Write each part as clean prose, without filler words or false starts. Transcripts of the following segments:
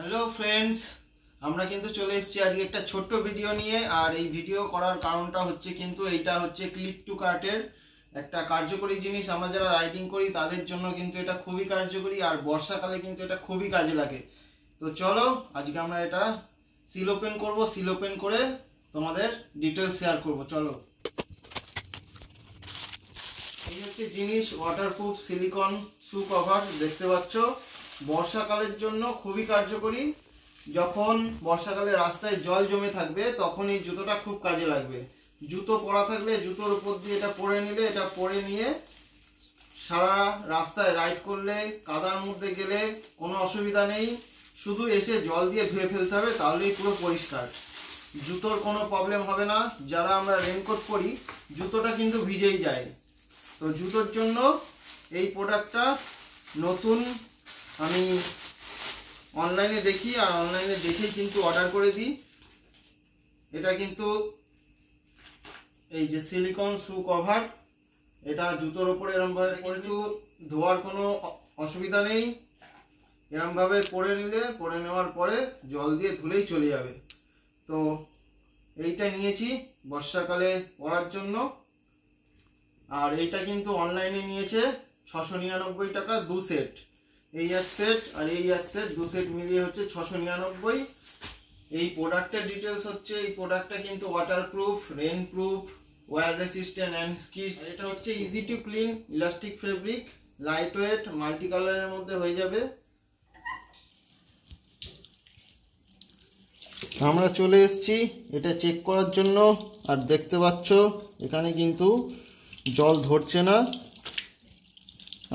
Hello friends, আমরা কিন্তু চলে এসেছি আজকে একটা ছোট্ট ভিডিও নিয়ে। আর এই ভিডিও করার কারণটা হচ্ছে কিন্তু এইটা হচ্ছে ক্লিক টু কার্টের একটা কার্যকরী জিনিস। আমরা যারা রাইডিং করি তাদের জন্য কিন্তু এটা খুবই কার্যকরী, আর বর্ষাকালে কিন্তু এটা খুবই কাজে লাগে। তো চলো আজকে আমরা এটা সিল ওপেন করবো, সিল ওপেন করে তোমাদের ডিটেলস শেয়ার করব। চলো, এই হচ্ছে জিনিস, ওয়াটারপ্রুফ সিলিকন শু কভার। দেখতে পাচ্ছ, বর্ষাকালের জন্য খুবই কার্যকরী। যখন বর্ষাকালে রাস্তায় জল জমে থাকবে তখন এই জুতোটা খুব কাজে লাগবে। জুতো পরা থাকলে জুতোর উপর দিয়ে এটা পরে নিলে, এটা পরে নিয়ে সারা রাস্তায় রাইড করলে, কাদার মধ্যে গেলে কোনো অসুবিধা নেই। শুধু এসে জল দিয়ে ধুয়ে ফেলতে হবে, তাহলেই পুরো পরিষ্কার। জুতোর কোনো প্রবলেম হবে না। যারা আমরা রেনকোট পরি জুতোটা কিন্তু ভিজেই যায়। তো জুতোর জন্য এই প্রোডাক্টটা নতুন আমি অনলাইনে দেখি, আর অনলাইনে দেখেই কিন্তু অর্ডার করে দিই। এটা কিন্তু এই যে সিলিকন শু কভার, এটা জুতোর উপরে এরমভাবে কিন্তু ধোয়ার কোনো অসুবিধা নেই। এরমভাবে পরে নিলে, পরে নেওয়ার পরে জল দিয়ে ধুলেই চলে যাবে। তো এইটা নিয়েছি বর্ষাকালে পরার জন্য। আর এইটা কিন্তু অনলাইনে নিয়েছে 699 টাকা, 2 সেট। এই এক সেট আর এই এক সেট, 2 সেট মিলিয়ে হচ্ছে 699। এই প্রোডাক্টের ডিটেলস হচ্ছে, এই প্রোডাক্টটা কিন্তু waterproof, rainproof, wear resistant and skid. এটা হচ্ছে easy to clean, elastic fabric, lightweight, multi কালারের মধ্যে হয়ে যাবে। আমরা চলে এসেছি এটা চেক করার জন্য। আর দেখতে পাচ্ছ এখানে কিন্তু জল ধরছে না,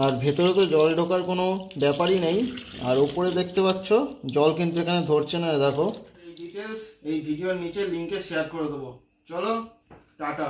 আর ভেতরে তো জল ঢোকার কোনো ব্যাপারই নেই। আর উপরে দেখতে পাচ্ছ জল কিন্তু এখানে ধরছে না। দেখো, এই ডিটেলস এই ভিডিওর নিচে লিঙ্কে শেয়ার করে দেবো। চলো, টাটা।